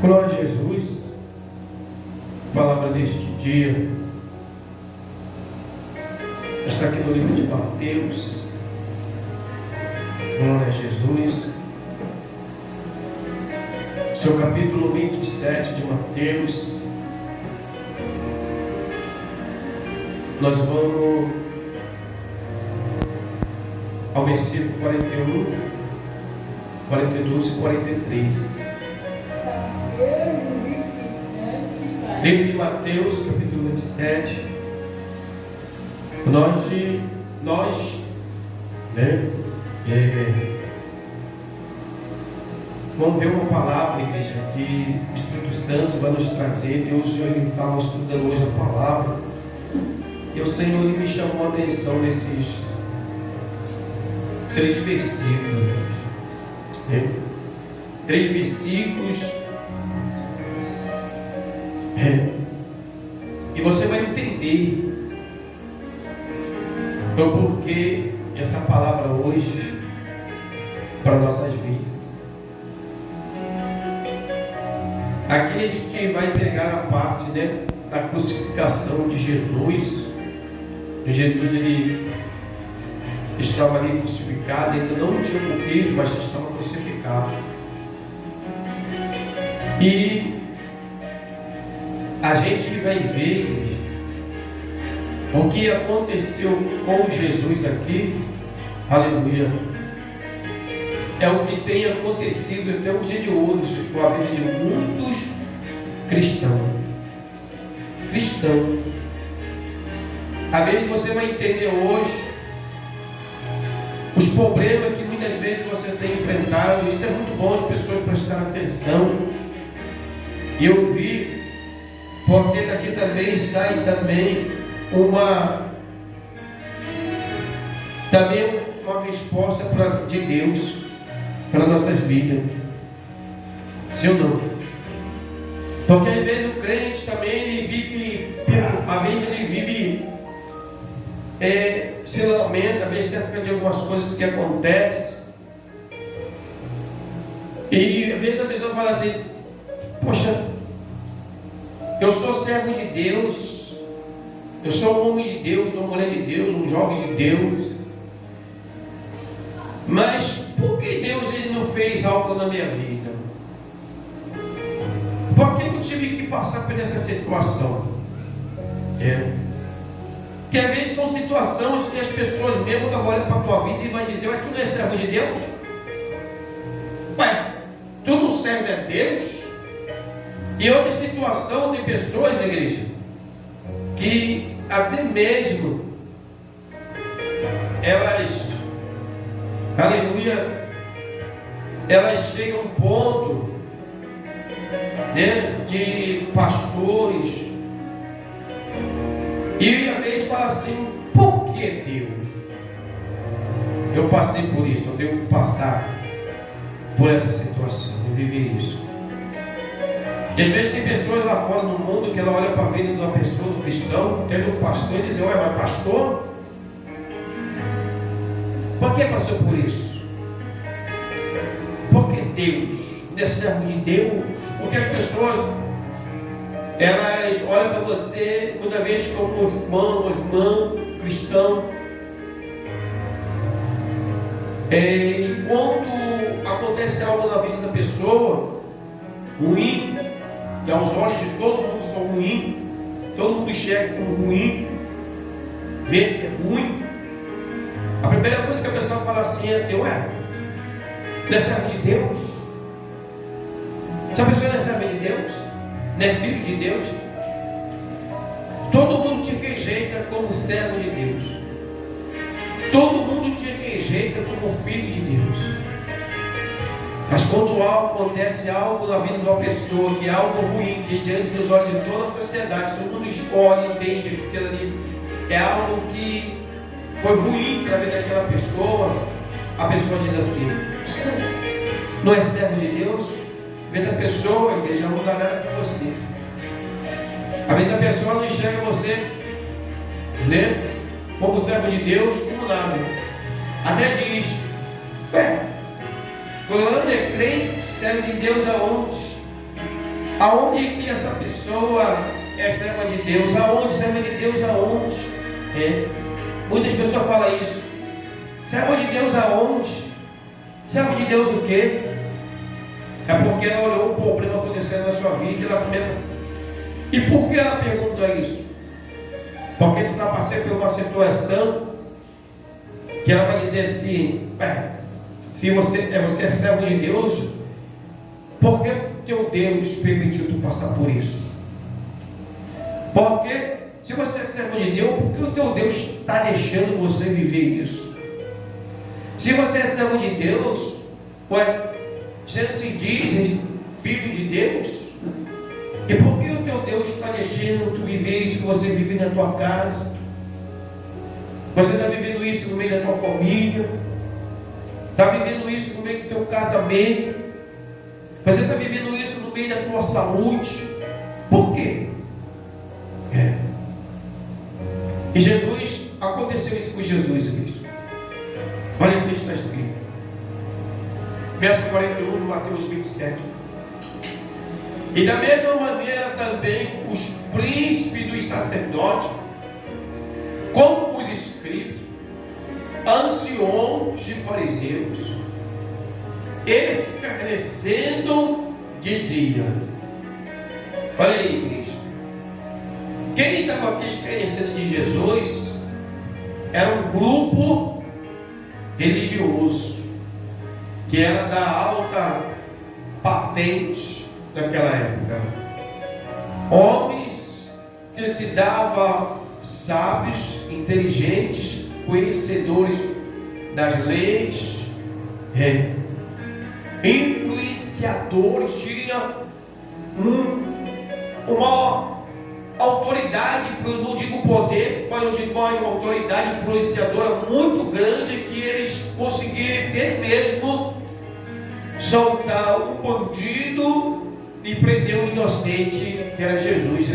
Glória a Jesus. Palavra deste dia está aqui no livro de Mateus. Glória a Jesus. Seu capítulo 27 de Mateus. Nós vamos ao versículo 41, 42 e 43. Livro de Mateus, capítulo 27. Nós vamos ver uma palavra, igreja, que o Espírito Santo vai nos trazer. Deus, eu estava estudando hoje a palavra, e o Senhor me chamou a atenção nesses 3 versículos. 3 versículos. E você vai entender o porquê essa palavra hoje para nossas vidas. Aqui a gente vai pegar a parte da crucificação de Jesus. Jesus, ele estava ali crucificado, ainda não tinha morrido, mas estava crucificado. E a gente vai ver o que aconteceu com Jesus aqui. Aleluia. É o que tem acontecido até o dia de hoje com a vida de muitos cristãos. Às vezes você vai entender hoje os problemas que muitas vezes você tem enfrentado. Isso é muito bom as pessoas prestarem atenção e ouvir, porque daqui também sai uma resposta de Deus para nossas vidas. Sim ou não? Porque às vezes o crente também ele vive, se lamenta, às vezes acerca de algumas coisas que acontecem. E às vezes a pessoa fala assim: poxa, eu sou servo de Deus, eu sou um homem de Deus, uma mulher de Deus, um jovem de Deus, mas por que Deus ele não fez algo na minha vida? Por que eu tive que passar por essa situação? Porque às vezes são situações que as pessoas mesmo olham para a tua vida e vão dizer: ué, tu não é servo de Deus? Ué, tu não serve a Deus? E outra situação de pessoas, igreja, que até mesmo elas, aleluia, elas chegam a um ponto de pastores, e às vezes fala assim: por que Deus? Eu passei por isso, eu tenho que passar por essa situação, eu vivi isso. E às vezes tem pessoas lá fora no mundo que ela olha para a vida de uma pessoa, do cristão, tendo um pastor, e diz: ué, mas pastor, por que passou por isso? Porque Deus não é servo de Deus. Porque as pessoas, elas olham para você toda vez como um irmão cristão, e quando acontece algo na vida da pessoa ruim, que aos olhos de todo mundo são ruins, todo mundo enxerga como ruim, vê que é ruim, a primeira coisa que a pessoa fala assim é assim: ué, não é servo de Deus? Se a pessoa não é serva de Deus, não é filho de Deus, todo mundo te rejeita como servo de Deus, todo mundo te rejeita como filho de Deus. Mas quando acontece algo na vida de uma pessoa, que é algo ruim, que diante dos olhos de toda a sociedade, todo mundo escolhe, entende que aquilo ali é algo que foi ruim para a vida daquela pessoa, a pessoa diz assim: não é servo de Deus? Às vezes a pessoa, a igreja, não dá nada para você. Às vezes a pessoa não enxerga você como servo de Deus, como nada. Até diz: fulano é crente, servo de Deus aonde? Aonde que essa pessoa é serva de Deus? Aonde? Serva de Deus aonde? Muitas pessoas falam isso. Serva de Deus aonde? Serva de Deus o quê? É porque ela olhou um problema acontecendo na sua vida e ela começa. E por que ela pergunta isso? Porque tu está passando por uma situação que ela vai dizer assim: se você é servo de Deus, por que teu Deus permitiu tu passar por isso? Porque se você é servo de Deus, por que o teu Deus está deixando você viver isso? Se você é servo de Deus, você se diz filho de Deus, e por que o teu Deus está deixando tu viver isso que você vive na tua casa? Você está vivendo isso no meio da tua família, está vivendo isso no meio do teu casamento, você está vivendo isso no meio da tua saúde. Por quê? E Jesus, aconteceu isso com Jesus, igreja. Olha o que está escrito. Verso 41 de Mateus 27. E da mesma maneira também os príncipes dos sacerdotes, como os escribas, anciões e fariseus, eles escarnecendo diziam. Olha aí, igreja. Quem estava aqui escarnecendo de Jesus era um grupo religioso, que era da alta patente daquela época. Homens que se davam sábios, inteligentes, conhecedores das leis, influenciadores, tinham uma autoridade, não digo poder, mas eu digo uma autoridade influenciadora muito grande, que eles conseguiram ter mesmo soltar um bandido e prender um inocente, que era Jesus,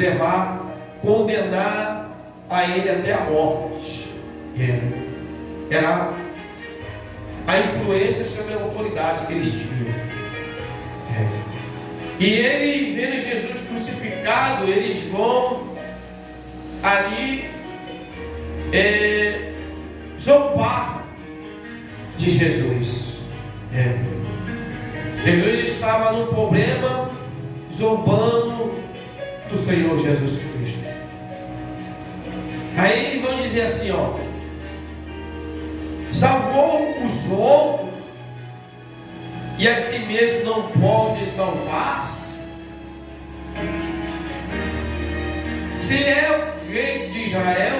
condenar a ele até a morte. Era a influência sobre a autoridade que eles tinham. E eles, vendo Jesus crucificado, eles vão ali zombar de Jesus. Jesus estava num problema, zombando do Senhor Jesus Cristo. Aí eles vão dizer assim, salvou os outros e a si mesmo não pode salvar-se? Se é o rei de Israel,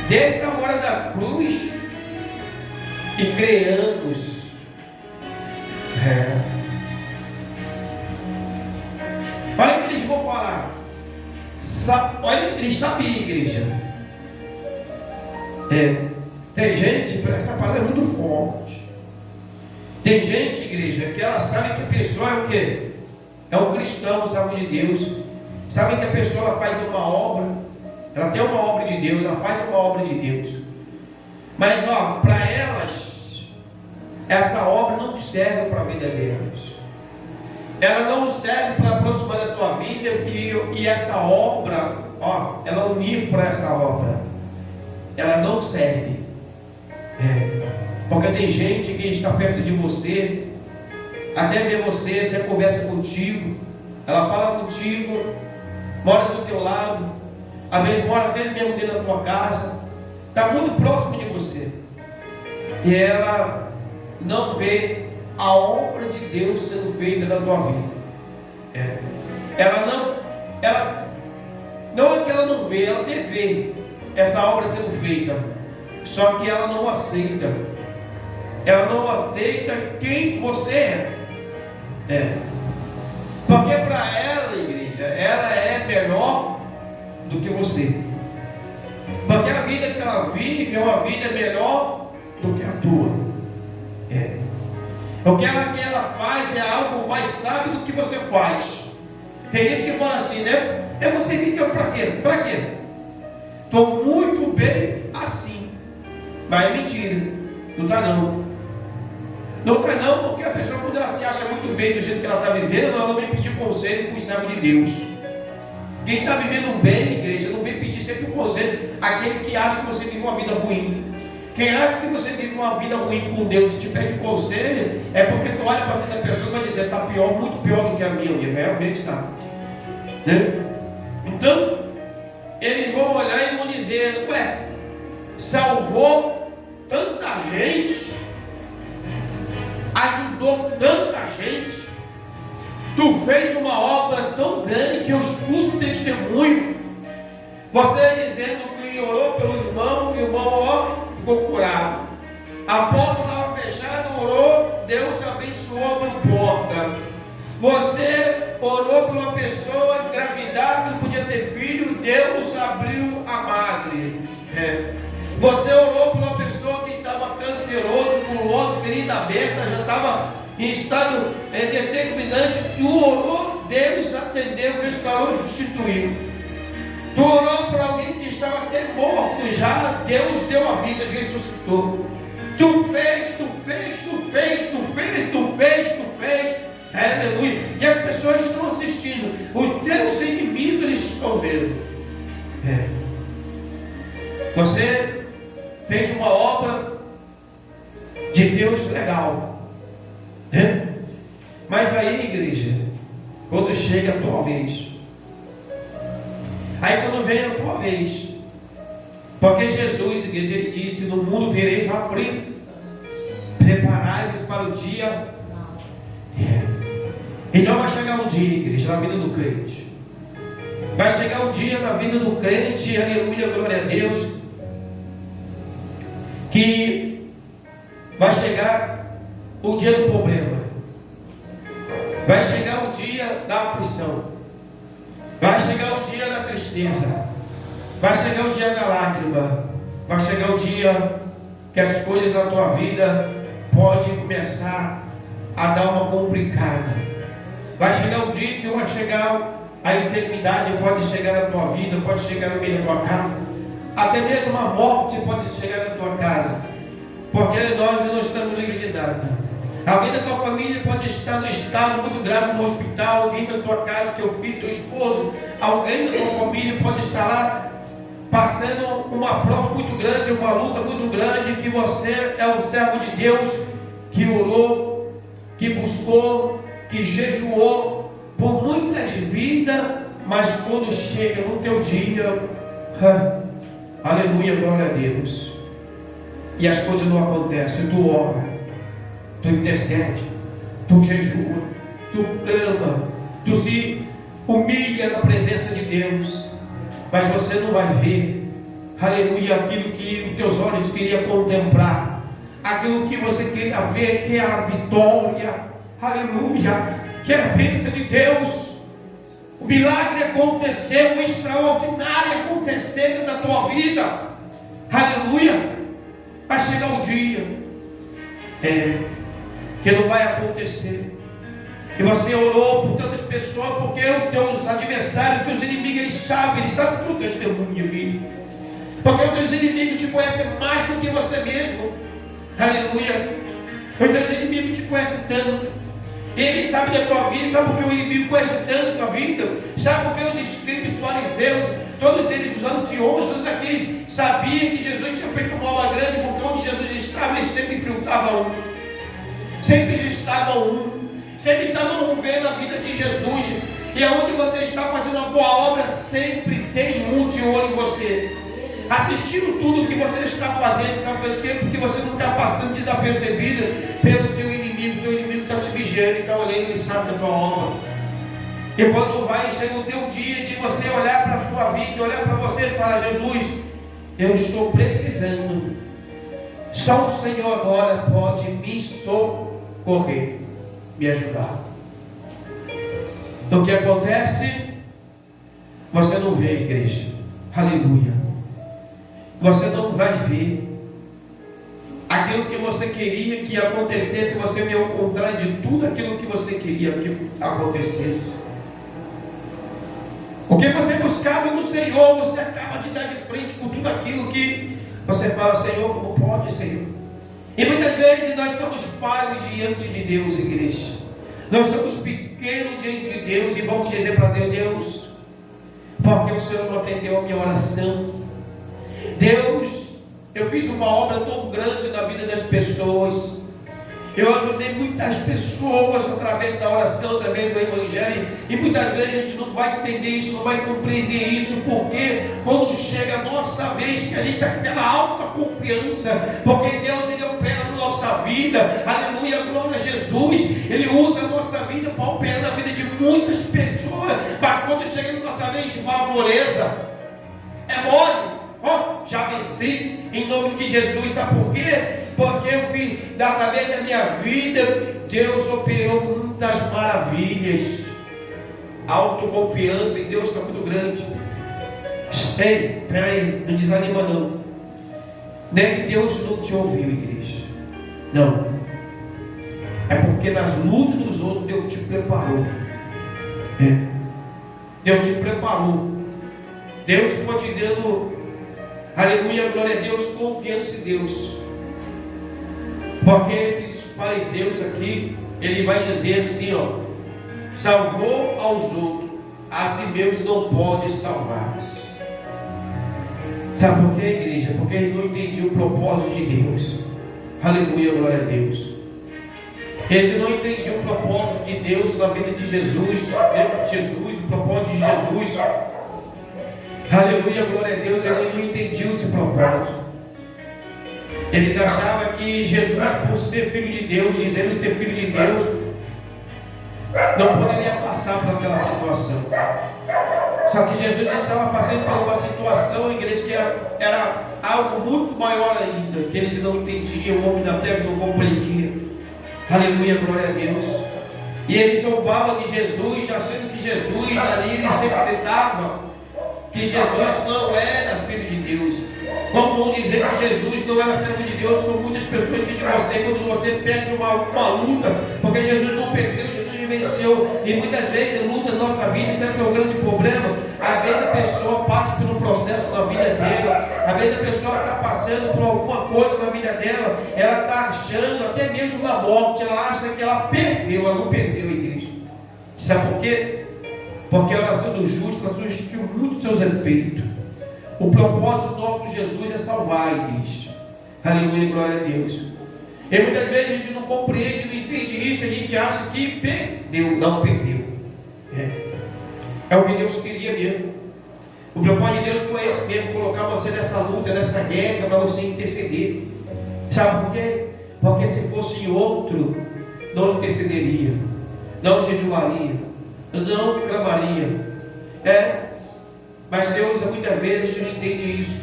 desce agora da cruz e creamos. Olha o que eles vão falar. Olha, eles sabiam, igreja. Tem gente, essa palavra é muito forte. Tem gente, igreja, que ela sabe que a pessoa é o quê? É um cristão, sabe de Deus. Sabe que a pessoa ela faz uma obra, ela tem uma obra de Deus, ela faz uma obra de Deus. Mas, para elas, essa obra não serve para a vida delas. Ela não serve para aproximar da tua vida e essa obra, ela unir para essa obra. Ela não serve. Porque tem gente que está perto de você, até vê você, até conversa contigo, ela fala contigo, mora do teu lado, às vezes mora até mesmo dentro da tua casa, está muito próximo de você, e ela não vê a obra de Deus sendo feita na tua vida. Ela não é que ela não vê, ela até vê essa obra sendo feita, só que ela não aceita. Ela não aceita quem você é. Porque para ela, igreja, ela é melhor do que você. Porque a vida que ela vive é uma vida melhor do que a tua. O que ela faz é algo mais sábio do que você faz. Tem gente que fala assim, né? Você vive para quê? Para quê? Estou muito bem assim. Mas é mentira. Não está não. Não está não, porque a pessoa, quando ela se acha muito bem do jeito que ela está vivendo, ela não vem pedir conselho com o servo de Deus. Quem está vivendo bem, igreja, não vem pedir sempre um conselho. Aquele que acha que você vive uma vida ruim. Quem acha que você vive uma vida ruim com Deus e te pede conselho, é porque tu olha para a vida da pessoa e vai dizer, está pior, muito pior do que a minha. Realmente está. Né? Então, eles vão olhar e vão dizer, ué, salvou tanta gente, ajudou tanta gente, tu fez uma obra tão grande que eu escuto testemunho, você dizendo que orou pelo irmão, o irmão ó, ficou curado, a porta estava fechada, orou, Deus abençoou, abriu porta. Você orou por uma pessoa engravidada que não podia ter filho, Deus abriu a madre. Você orou por uma pessoa que estava canceroso, com o outro, ferida aberta, já estava em estado determinante, tu orou, Deus atendeu, restaurou e restituiu. Tu orou por alguém que estava até morto já, Deus deu a vida, ressuscitou. Tu fez. Aleluia. E as pessoas estão assistindo. Os teus inimigos, eles estão vendo. Você fez uma obra de Deus legal. Mas aí, igreja, quando chega a tua vez, aí quando vem a tua vez, porque Jesus, igreja, ele disse, no mundo tereis aflitos, preparai-vos para o dia. Então vai chegar um dia, igreja, na vida do crente. Vai chegar um dia na vida do crente, aleluia, glória a Deus, que vai chegar o dia do problema. Vai chegar o dia da aflição. Vai chegar o dia da tristeza. Vai chegar o dia da lágrima. Vai chegar o dia que as coisas da tua vida podem começar a dar uma complicada. Vai chegar um dia que vai chegar a enfermidade, pode chegar na tua vida, pode chegar no meio da tua casa, até mesmo a morte pode chegar na tua casa, porque nós não estamos livres de nada. Alguém da tua família pode estar no estado muito grave no hospital, alguém da tua casa, teu filho, teu esposo, alguém da tua família pode estar lá passando uma prova muito grande, uma luta muito grande, que você é um servo de Deus, que orou, que buscou, que jejuou por muitas vidas, mas quando chega no teu dia, aleluia, glória a Deus, e as coisas não acontecem, tu ora, tu intercede, tu jejua, tu clama, tu se humilha na presença de Deus, mas você não vai ver, aleluia, aquilo que os teus olhos queriam contemplar, aquilo que você queria ver, que é a vitória, aleluia, que é a bênção de Deus. O milagre aconteceu, o extraordinário aconteceu na tua vida, aleluia. Vai chegar um dia que não vai acontecer, e você orou por tantas pessoas, porque os teus adversários, os teus inimigos, eles sabem o teu testemunho de vida, porque os teus inimigos te conhecem mais do que você mesmo, aleluia. Os teus inimigos te conhecem tanto, ele sabe da tua vida, sabe porque o inimigo conhece tanto a tua vida, sabe porque os escribas, os fariseus, todos eles, os anciões, todos aqueles sabiam que Jesus tinha feito uma obra grande, porque onde Jesus estava, ele sempre infiltrava um, sempre estava um, sempre estavam vendo a vida de Jesus, e aonde você está fazendo uma boa obra, sempre tem um de olho em você, assistindo tudo que você está fazendo, sabe por quê? Porque você não está passando desapercebido pelo teu inimigo está te vigiando, está olhando, ele sabe da tua obra. E quando chega o teu dia de você olhar para a tua vida, olhar para você e falar, Jesus, eu estou precisando, só o Senhor agora pode me socorrer, me ajudar. Então o que acontece? Você não vê, igreja, aleluia, você não vai ver aquilo que você queria que acontecesse, você veio ao contrário de tudo aquilo que você queria que acontecesse. O que você buscava no Senhor, você acaba de dar de frente com tudo aquilo que você fala, Senhor, como pode, Senhor? E muitas vezes nós somos falhos diante de Deus, igreja. Nós somos pequenos diante de Deus e vamos dizer para Deus: Deus, porque o Senhor não atendeu a minha oração? Deus, eu fiz uma obra tão grande na vida das pessoas, eu ajudei muitas pessoas através da oração, através do Evangelho, e muitas vezes a gente não vai entender isso, não vai compreender isso, porque quando chega a nossa vez, que a gente está com aquela alta confiança, porque Deus, Ele opera na nossa vida, aleluia, glória a Jesus, Ele usa a nossa vida para operar na vida de muitas pessoas, mas quando chega na nossa vez, a gente fala: moleza, é mole, já venci, em nome de Jesus. Sabe por quê? Porque eu fiz, através da minha vida, Deus operou muitas maravilhas. Autoconfiança em Deus está muito grande. Ei, peraí, não desanima não. Não é que Deus não te ouviu, igreja. Não. É porque nas lutas dos outros Deus te preparou. Deus te preparou. Deus pode te dando, aleluia, glória a Deus, confiança em Deus. Porque esses fariseus aqui, ele vai dizer assim, salvou aos outros, a si mesmo não pode salvar-se. Sabe por quê, igreja? Porque ele não entendia o propósito de Deus. Aleluia, glória a Deus. Eles não entendiam o propósito de Deus na vida de Jesus, o propósito de Jesus. Aleluia, glória a Deus. Ele não entendia esse propósito. Eles achavam que Jesus, por ser filho de Deus, dizendo ser filho de Deus, não poderia passar por aquela situação. Só que Jesus estava passando por uma situação, igreja, que era algo muito maior ainda, que eles não entendiam, o homem da terra não compreendia. Aleluia, glória a Deus. E eles zombavam de Jesus, achando que Jesus ali, eles interpretavam que Jesus não era filho de Deus. Como vão dizer que Jesus não era servo de Deus, como muitas pessoas dizem de você, quando você perde uma luta, porque Jesus não perdeu, Jesus venceu. E muitas vezes luta na nossa vida, isso é o grande problema. Às vezes a pessoa passa por um processo na vida dela, às vezes a pessoa está passando por alguma coisa na vida dela, ela está achando, até mesmo na morte, ela acha que ela perdeu, ela não perdeu, igreja. Sabe por quê? Porque a oração do justo, ela surgiu muito seus efeitos. O propósito do nosso Jesus é salvar a igreja. Aleluia, glória a Deus. E muitas vezes a gente não compreende, não entende isso, a gente acha que perdeu, não perdeu. É o que Deus queria mesmo. O propósito de Deus foi esse mesmo, colocar você nessa luta, nessa guerra, para você interceder. Sabe por quê? Porque se fosse outro, não intercederia, não jejuaria, não clamaria. Mas Deus, muitas vezes, a gente não entende isso.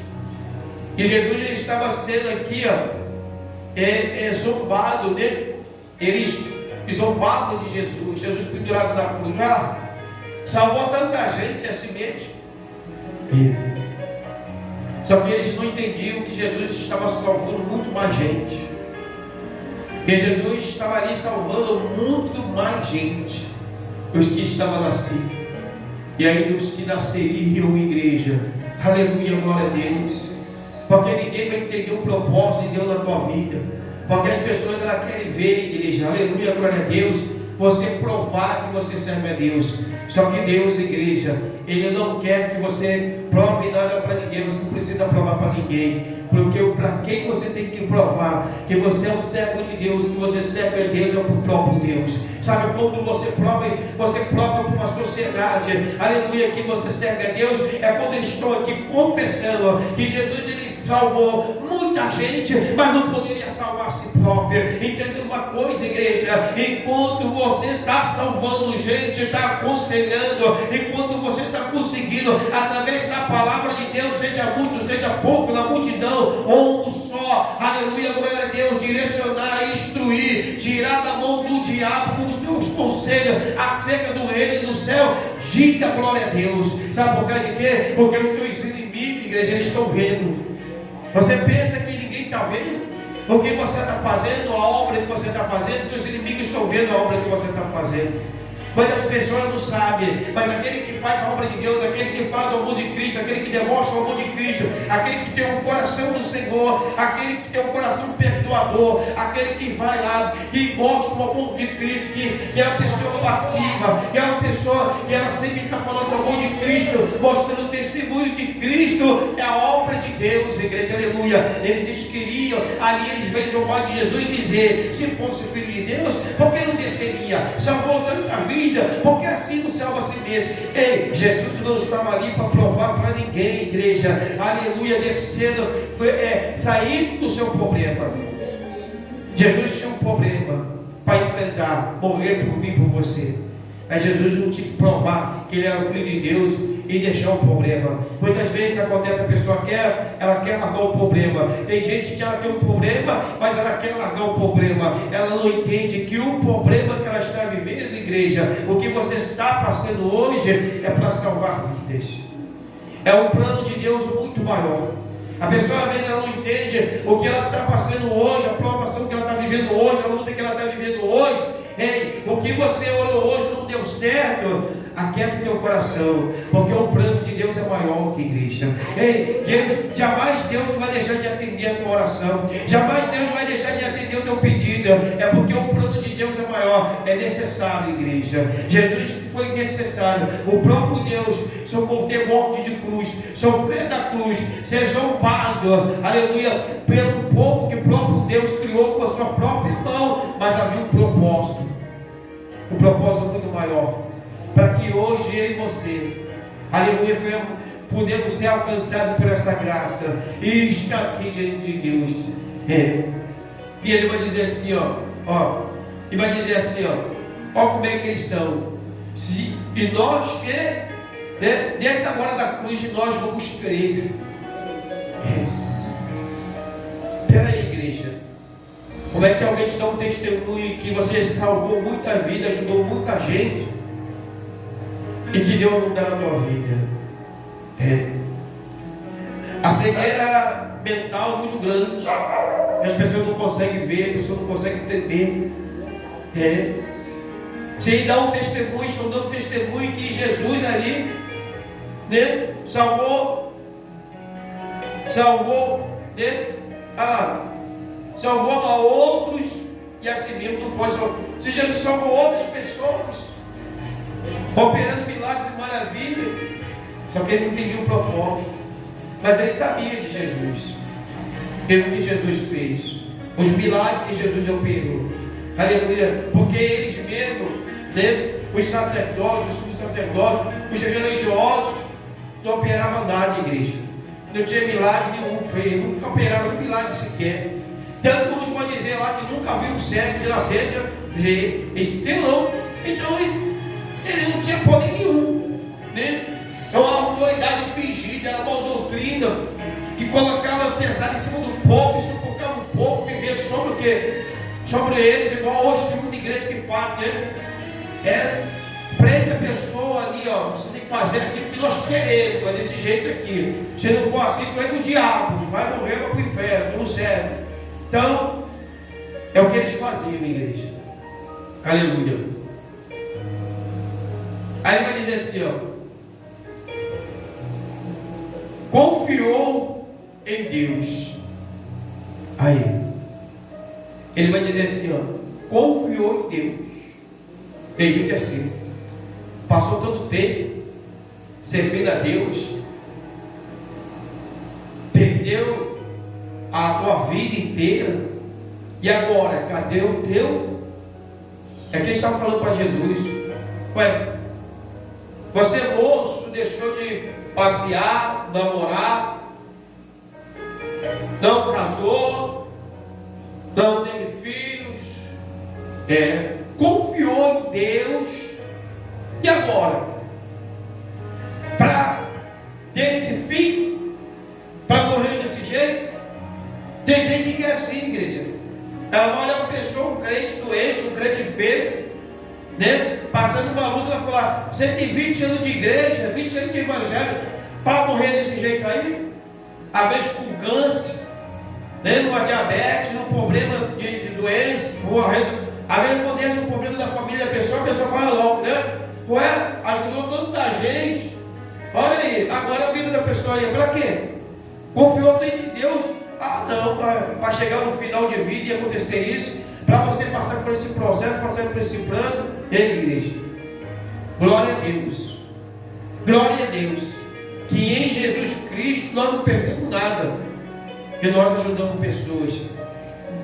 E Jesus, ele estava sendo aqui, zombado, né? Eles zombavam de Jesus. Jesus pendurado na cruz, salvou tanta gente assim mesmo. Só que eles não entendiam que Jesus estava salvando muito mais gente. Que Jesus estava ali salvando muito mais gente. Os que estavam nascidos. E ainda os que nasceriam, igreja. Aleluia, glória a Deus. Porque ninguém vai entender o propósito de Deus na tua vida. Porque as pessoas, elas querem ver, igreja, aleluia, glória a Deus, você provar que você serve a Deus. Só que Deus, igreja, Ele não quer que você prove nada para ninguém. Você não precisa provar para ninguém. Porque para quem você tem que provar que você é um servo de Deus, que você serve a Deus, é o próprio Deus. Sabe, quando você prova para uma sociedade, aleluia, que você serve a Deus, é quando eles estão aqui confessando que Jesus, Ele salvou muita gente, mas não poderia salvar a si próprio. Entendeu uma coisa, igreja? Enquanto você está salvando gente, está aconselhando, enquanto você está conseguindo, através da palavra de Deus, seja muito, seja pouco, na multidão, ou um só, aleluia, glória a Deus, direcionar, instruir, tirar da mão do diabo com os teus conselhos acerca do reino do céu, diga glória a Deus. Sabe por causa de quê? Porque os teus inimigos, igreja, eles estão vendo. Você pensa que ninguém está vendo o que você está fazendo, a obra que você está fazendo, que os inimigos estão vendo a obra que você está fazendo. Muitas pessoas não sabem, mas aquele que faz a obra de Deus, aquele que fala do amor de Cristo, aquele que demonstra o amor de Cristo, aquele que tem o coração do Senhor, aquele que tem o coração perdoador, aquele que vai lá e mostra o amor de Cristo, que é uma pessoa passiva, que é uma pessoa que ela sempre está falando do amor de Cristo, mostrando o testemunho de Cristo, é a obra de Deus, igreja, aleluia. Eles queriam, ali eles veem zombar de Jesus e dizer: se fosse filho de Deus, por que não desceria? Salvou tanta vida, porque assim não salva a si mesmo. Ei, Jesus não estava ali para provar para ninguém, igreja, aleluia, descendo, saindo do seu problema. Jesus tinha um problema para enfrentar, morrer por mim, por você. Mas Jesus não tinha que provar que ele era o filho de Deus e deixar o problema. Muitas vezes acontece, a pessoa ela quer largar o problema. Tem gente que ela tem um problema, mas ela quer largar o problema. Ela não entende que o problema que ela está vivendo, igreja, o que você está passando hoje é para salvar vidas. É um plano de Deus muito maior. A pessoa às vezes ela não entende o que ela está passando hoje, a provação que ela está vivendo hoje, a luta que ela está vivendo hoje. Ei, o que você orou hoje não deu certo, aquieta o teu coração, porque o plano de Deus é maior que igreja. Ei, jamais Deus vai deixar de atender a tua oração, jamais Deus vai deixar de atender o teu pedido, é porque o plano de Deus é maior, é necessário, igreja. Jesus foi necessário, o próprio Deus ter morte de cruz, sofrer da cruz, ser zombado, aleluia, pelo povo que o próprio Deus criou com a sua própria mão, mas havia um propósito muito maior, para que hoje eu e você, aleluia, podemos ser alcançados por essa graça e estar aqui diante de Deus. E ele vai dizer assim, e vai dizer assim, ó como é que eles são. E nós que dessa hora da cruz nós vamos crer. Peraí, igreja, como é que alguém te dá um testemunho que você salvou muita vida, ajudou muita gente, e que Deus não dá na tua vida? A cegueira mental é muito grande, as pessoas não conseguem ver, as pessoas não conseguem entender. Se ele dá um testemunho, estão dando testemunho que Jesus ali salvou a outros, e assim mesmo não pode salvar. Se Jesus salvou outras pessoas, operando milagres e maravilhas, só que ele não entendia o propósito, mas ele sabia de Jesus, pelo que Jesus fez, os milagres que Jesus operou, aleluia, porque eles mesmos, os sacerdotes, os subsacerdotes, os religiosos, não operavam nada, igreja, não tinha milagre nenhum, nunca operaram um milagre sequer. Tanto que uns vão dizer lá que nunca viu um cego de nascença ver, então ele não tinha poder nenhum, É uma autoridade fingida, era uma doutrina que colocava pesado em cima do povo, e sufocava o povo, vivia sobre o quê? Sobre eles, igual hoje tem muita igreja que faz, prende a pessoa ali, você tem que fazer aquilo que nós queremos, é desse jeito aqui. Se não for assim, tu é do diabo, vai morrer, vai para o inferno, tu não serve. Então, é o que eles faziam, igreja. Aleluia. Aí ele vai dizer assim, confiou em Deus. Aí, ele vai dizer assim, confiou em Deus. Tem gente assim, passou todo o tempo servindo a Deus, perdeu a tua vida inteira, e agora, cadê o teu? É que ele estava falando para Jesus. Você moço deixou de passear, namorar, não casou, não teve filhos, confiou em Deus, e agora? Para ter esse fim, para morrer desse jeito? Tem gente que é assim, igreja. Ela olha para uma pessoa, um crente doente, um crente feio, passando uma luta, ela fala: você tem 20 anos de igreja, 20 anos de evangelho, para morrer desse jeito aí? Às vezes com câncer, numa diabetes, num problema de doença, às vezes acontece um problema da família da pessoa, a pessoa fala logo, pessoa ia? Para quê? Confiou tanto em Deus. Ah, não, para chegar no final de vida e acontecer isso, para você passar por esse processo, passar por esse plano. Ei, igreja, glória a Deus, glória a Deus, que em Jesus Cristo nós não perdemos nada, que nós ajudamos pessoas.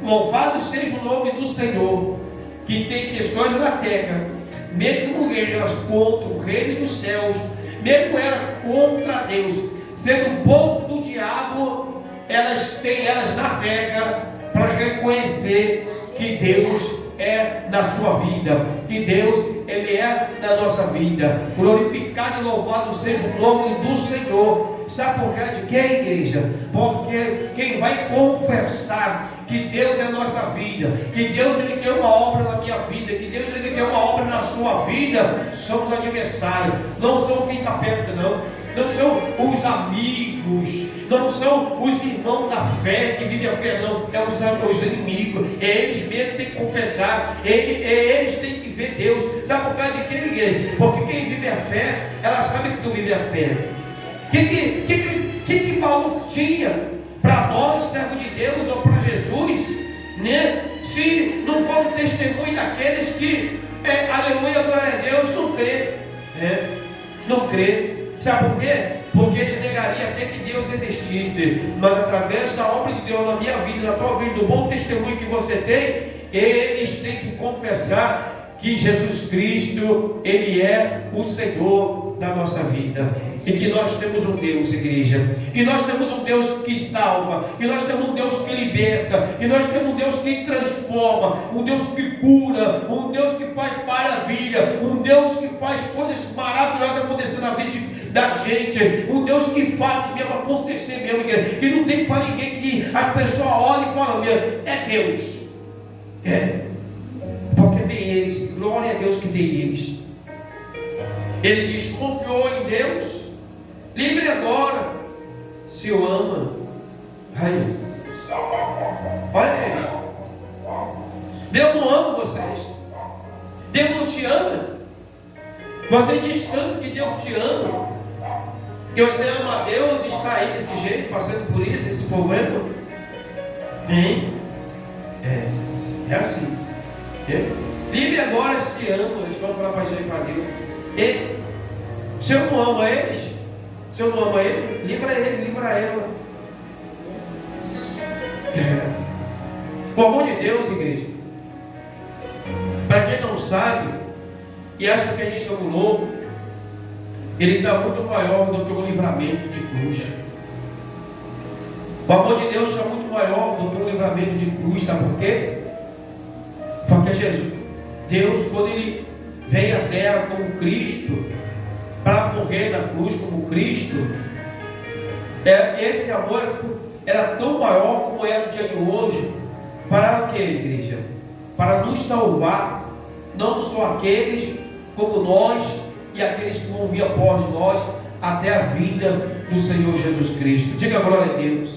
Louvado seja o nome do Senhor, que tem pessoas na terra, mesmo elas contra o reino dos céus, mesmo ela contra Deus, sendo pouco do diabo, elas têm elas na terra para reconhecer que Deus é na sua vida, que Deus Ele é na nossa vida. Glorificado e louvado seja o nome do Senhor. Sabe por causa de quem, igreja? Porque quem vai confessar que Deus é a nossa vida, que Deus Ele quer uma obra na minha vida, que Deus Ele quer uma obra na sua vida, somos adversários, não são quem está perto, não são os amigos, não são os irmãos da fé que vivem a fé, não, é os inimigos, eles mesmo têm que confessar, eles têm que ver Deus. Sabe por causa de quem, igreja? Porque quem vive a fé, ela sabe que tu vive a fé. Que valor tinha para nós, servo de Deus, ou para Jesus, né? Se não fosse o testemunho daqueles que, aleluia, glória a Deus, não crê, não crê. Sabe por quê? Porque ele negaria até que Deus existisse. Mas através da obra de Deus na minha vida, na tua vida, do bom testemunho que você tem, eles têm que confessar que Jesus Cristo, Ele é o Senhor da nossa vida. E que nós temos um Deus, igreja, que nós temos um Deus que salva, que nós temos um Deus que liberta, que nós temos um Deus que transforma, um Deus que cura, um Deus que faz maravilha, um Deus que faz coisas maravilhosas acontecer na vida da gente, um Deus que faz mesmo acontecer mesmo, igreja, que não tem para ninguém, que as pessoas olham e falam mesmo, é Deus, porque tem eles, glória a Deus que tem eles. Ele diz, confiou em Deus, livre agora, se o ama. Olha eles, Deus não ama vocês, Deus não te ama. Você diz tanto que Deus te ama, que você ama a Deus e está aí desse jeito, passando por isso, esse problema. É assim. Livre agora, se ama. Eles vão falar para a gente, para Deus. Se eu não amo eles, se eu não amo ele, livra ele, livra ela. O amor de Deus, igreja, para quem não sabe e acha que a gente é um louco, ele está muito maior do que o livramento de cruz. O amor de Deus está muito maior do que o livramento de cruz. Sabe por quê? Porque Deus, quando Ele veio à terra como Cristo, para morrer na cruz como Cristo, esse amor era tão maior como é no dia de hoje. Para o que, igreja? Para nos salvar, não só aqueles como nós e aqueles que vão vir após nós, até a vinda do Senhor Jesus Cristo. Diga glória a Deus.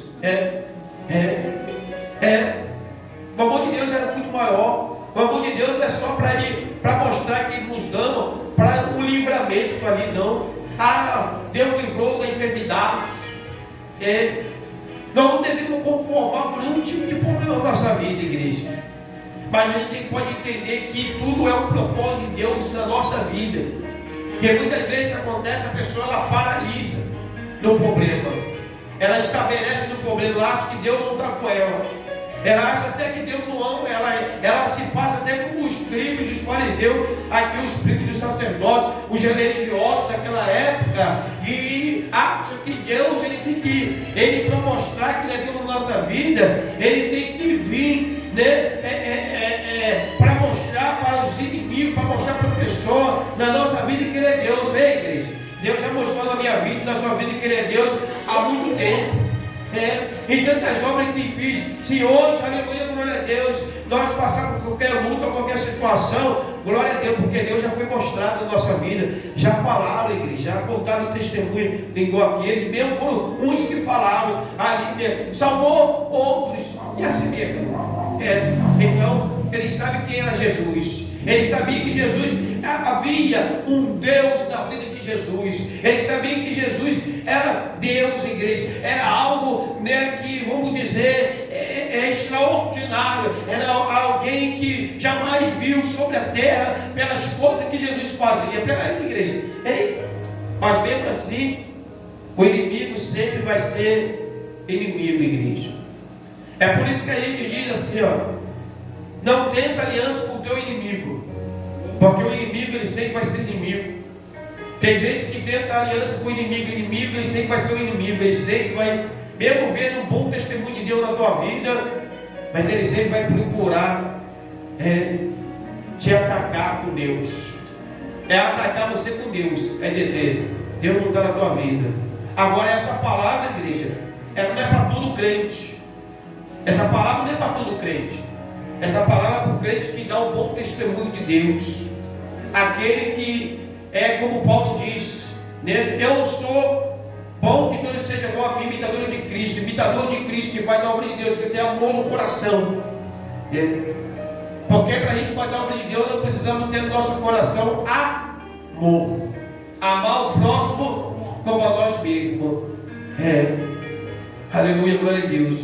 O amor de Deus era muito maior. O amor de Deus não é só para mostrar que Ele nos ama, para um livramento ali, não. Deus livrou da enfermidade. Nós não devemos conformar com nenhum tipo de problema na nossa vida, igreja. Mas a gente pode entender que tudo é um propósito de Deus na nossa vida. Porque muitas vezes acontece, a pessoa ela paralisa no problema. Ela estabelece no problema, ela acha que Deus não está com ela. Ela acha até que Deus não ama ela. Ela se passa até como os primos dos fariseus, aqui os primos dos sacerdotes, os religiosos daquela época, que acham que Deus, ele para mostrar que Ele é Deus na nossa vida, Ele tem que vir, né, para mostrar para os inimigos, para mostrar para a pessoa na nossa vida que Ele é Deus. Ei, igreja, Deus já mostrou na minha vida, na sua vida, que Ele é Deus há muito tempo. Em tantas obras que fiz. Se hoje, aleluia, glória a Deus, nós passarmos por qualquer luta, qualquer situação, glória a Deus, porque Deus já foi mostrado na nossa vida. Já falaram, igreja, já contaram o testemunho, igual aqueles, mesmo foram uns que falaram ali mesmo, salvou outros, e assim mesmo. Então, ele sabe quem era Jesus. Ele sabia que Jesus havia um Deus na vida de de Jesus. Eles sabiam que Jesus era Deus, igreja. Era algo, né, que, vamos dizer, extraordinário. Era alguém que jamais viu sobre a terra pelas coisas que Jesus fazia. Pela igreja. Mas mesmo assim, o inimigo sempre vai ser inimigo, igreja. É por isso que a gente diz assim, não tenta aliança com o teu inimigo, porque o inimigo ele sempre vai ser inimigo. Tem gente que tenta aliança com o inimigo, ele sempre vai ser o inimigo, ele sempre vai, mesmo vendo um bom testemunho de Deus na tua vida, mas ele sempre vai procurar te atacar com Deus. É atacar você com Deus, é dizer, Deus não está na tua vida. Agora essa palavra, igreja, ela não é para todo crente. Essa palavra não é para todo crente. Essa palavra é para o crente que dá um bom testemunho de Deus. Aquele que é como Paulo diz, né? Eu sou bom que todos sejam igual a mim, imitador de Cristo, que faz a obra de Deus, que tem amor no coração. Porque para a gente fazer a obra de Deus, nós precisamos ter no nosso coração amor. Amar o próximo como a nós mesmos. Aleluia, glória a Deus.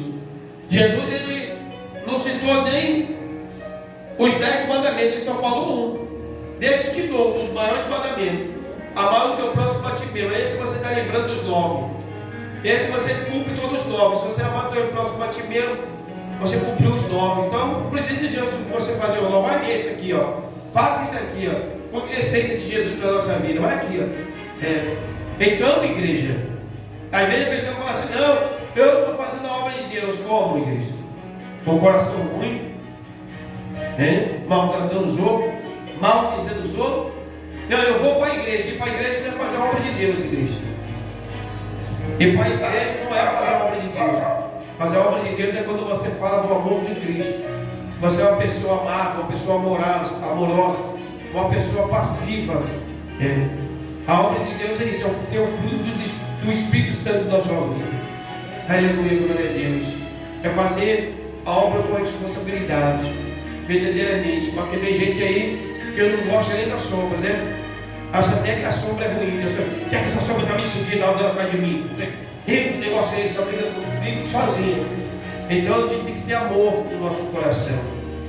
Jesus, ele não citou nem os 10 mandamentos, ele só falou um. Desse te dou, dos maiores mandamentos. Amar o teu próximo a ti mesmo. Esse você está lembrando dos 9. Esse você cumpre todos os 9. Se você amar o teu próximo a ti mesmo, você cumpriu os 9. Então, não precisa de Deus você fazer o 9. Vai nesse aqui, faça isso aqui, porque receita de Jesus para a nossa vida. Vai aqui, Então, igreja, às vezes a pessoa fala assim, não, eu não estou fazendo a obra de Deus. Como, igreja? Com o coração ruim, maltratando os outros, maldizendo os outros. Não, eu vou para a igreja. E para a igreja não é fazer a obra de Deus, igreja. E para a igreja não é fazer a obra de Deus. Fazer a obra de Deus é quando você fala do amor de Cristo. Você é uma pessoa amável, uma pessoa amorosa, uma pessoa passiva. A obra de Deus é isso, é ter o fruto do Espírito Santo na sua vida. Aleluia, glória a Deus. É fazer a obra com responsabilidade, verdadeiramente. Porque tem gente aí que eu não gosto nem da sombra, né? Acha até que a sombra é ruim. Quer que essa sombra está me seguindo, está andando atrás de mim? O negócio é esse, só briga comigo sozinho. Então a gente tem que ter amor no nosso coração.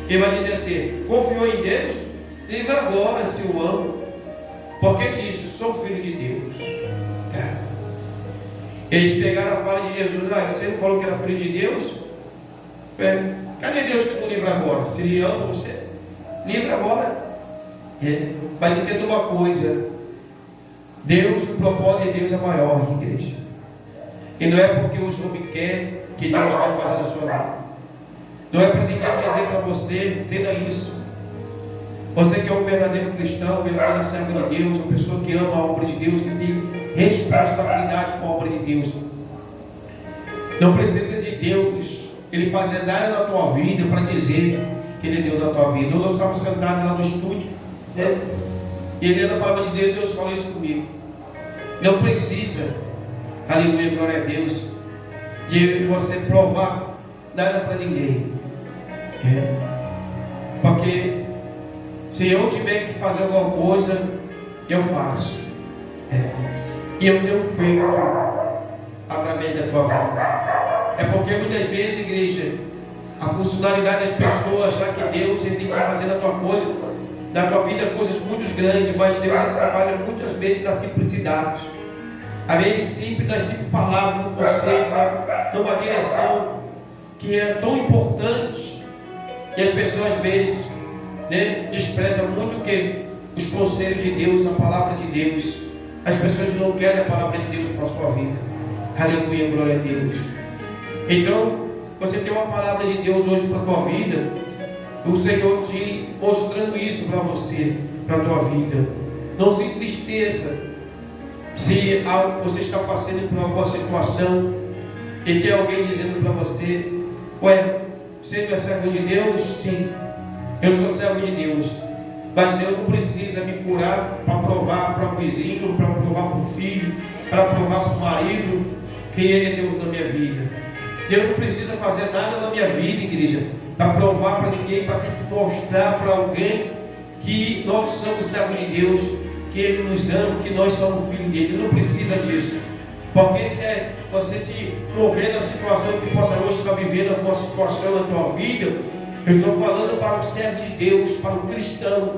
Ele vai dizer assim: confiou em Deus, livre agora, se o amo. Porque disse: sou filho de Deus. Eles pegaram a fala de Jesus: você não falou que era filho de Deus? Cadê Deus que não livra agora? Se ele ama você, livra agora. Mas entenda uma coisa: Deus, o propósito de Deus é maior, igreja. E não é porque os homens querem que Deus vai fazer na sua vida. Não é para ninguém dizer para você, entenda isso. Você que é um verdadeiro cristão, um verdadeiro servo de Deus, uma pessoa que ama a obra de Deus, que tem responsabilidade com a obra de Deus. Não precisa de Deus Ele fazer nada na tua vida para dizer que Ele deu na tua vida. Eu estava sentado lá no estúdio, e lendo a palavra de Deus, Deus falou isso comigo. Não precisa, aleluia, glória a Deus, de você provar nada para ninguém. Porque se eu tiver que fazer alguma coisa, eu faço. E eu tenho feito através da tua vida. É porque muitas vezes, igreja, a funcionalidade das pessoas achar que Deus ele tem que fazer na tua coisa, na tua vida, coisas muito grandes, mas Deus ele trabalha muitas vezes na simplicidade. Às vezes simples, das 5 palavras, num conselho, numa direção que é tão importante, e as pessoas às vezes desprezam muito o que? Os conselhos de Deus, a palavra de Deus. As pessoas não querem a palavra de Deus para a sua vida. Aleluia, glória a Deus. Então, você tem uma palavra de Deus hoje para a tua vida, o Senhor te mostrando isso para você, para a tua vida. Não se entristeça se você está passando por alguma situação e tem alguém dizendo para você: você não é servo de Deus? Sim, eu sou servo de Deus, mas Deus não precisa me curar para provar para o vizinho, para provar para o filho, para provar para o marido que Ele é Deus na minha vida. Deus não precisa fazer nada na minha vida, igreja, para provar para ninguém, para mostrar para alguém que nós somos servos de Deus. que Ele nos ama, que nós somos filhos dele. Ele não precisa disso. Porque se você se mover na situação que possa hoje estar vivendo alguma situação na tua vida, eu estou falando para o servo de Deus, para o cristão,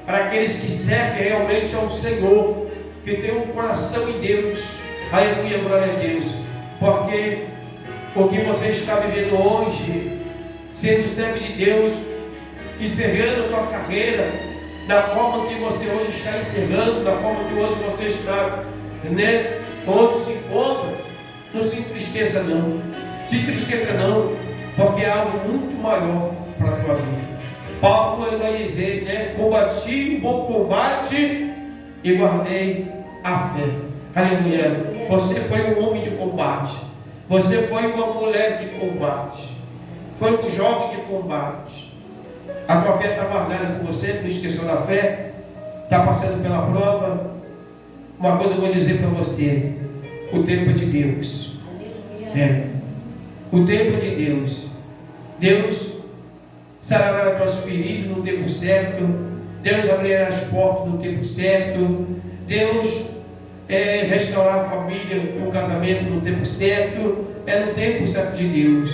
para aqueles que servem realmente ao Senhor, que tem um coração em Deus. Aleluia, glória a Deus. Porque o que você está vivendo hoje, sendo servo de Deus, encerrando a tua carreira, da forma que você hoje está encerrando, da forma que hoje você está, hoje se encontra, não se entristeça não. Se entristeça não, porque é algo muito maior para a tua vida. Paulo vai dizer, combati o bom combate e guardei a fé. Aleluia. Você foi um homem de combate. Você foi uma mulher de combate. Foi um jovem de combate. A tua fé está guardada com você, não esqueceu da fé. Está passando pela prova. Uma coisa eu vou dizer para você: o tempo é de Deus. O tempo é de Deus. Deus sarará as tuas feridas no tempo certo. Deus abrirá as portas no tempo certo. Deus restaurar a família, o casamento no tempo certo. É no tempo certo de Deus.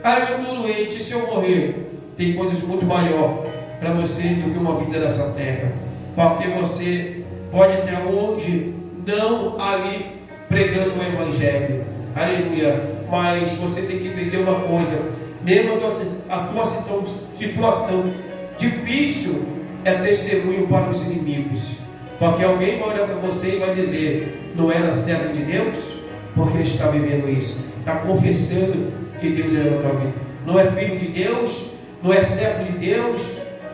Eu estou doente, se eu morrer, tem coisas muito maiores para você do que uma vida nessa terra. Porque você pode até hoje não ali pregando o Evangelho. Aleluia. Mas você tem que entender uma coisa: mesmo a tua situação difícil é testemunho para os inimigos. Porque alguém vai olhar para você e vai dizer: não era servo de Deus? Porque ele está vivendo isso, está confessando que Deus é na tua vida. Não é filho de Deus, não é servo de Deus,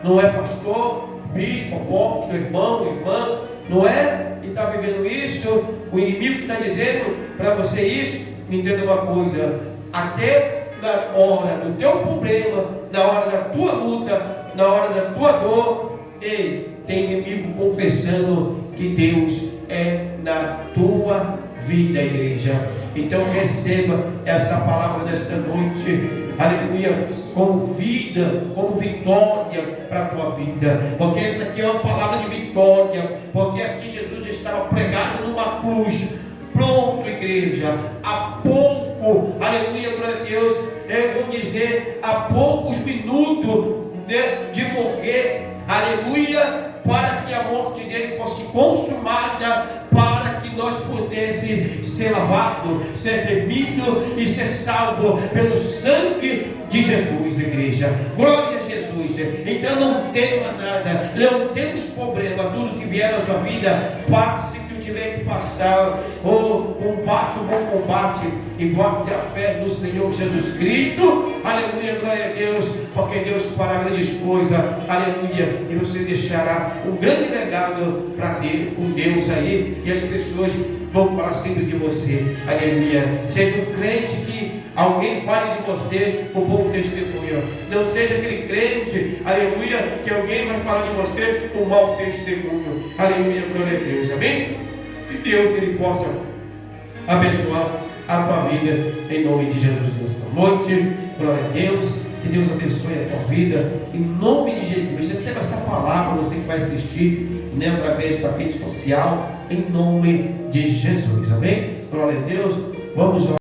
não é pastor, bispo, apóstolo, irmão, irmã, não é? E está vivendo isso. O inimigo está dizendo para você isso. Entenda uma coisa: até na hora do teu problema, na hora da tua luta, na hora da tua dor, tem inimigo confessando que Deus é na tua vida, igreja. Então receba essa palavra nesta noite, aleluia, como vida, como vitória para a tua vida. Porque essa aqui é uma palavra de vitória. Porque aqui Jesus estava pregado numa cruz. Pronto, igreja, há pouco, aleluia, glória a Deus, vamos dizer, há poucos minutos de morrer, aleluia, para que a morte dele fosse consumada, para que nós pudéssemos ser lavados, ser remidos e ser salvos pelo sangue de Jesus, igreja. Glória a Jesus. Então não tema nada, não temos problema. Tudo que vier na sua vida, passe que tiver que passar. Combate o bom combate e guarde a fé no Senhor Jesus Cristo. Aleluia, glória a Deus. Porque Deus fará grandes coisas, aleluia, e você deixará um grande legado para com Deus aí, e as pessoas vão falar sempre de você, aleluia. Seja um crente que alguém fale de você com bom testemunho. Não seja aquele crente, aleluia, que alguém vai falar de você com mau testemunho. Aleluia, glória a Deus, amém? Que Deus ele possa abençoar a tua vida em nome de Jesus nesta noite. Glória a Deus. Que Deus abençoe a tua vida em nome de Jesus. Receba essa palavra, você que vai assistir através da rede social, em nome de Jesus, amém? Glória a Deus. Vamos orar.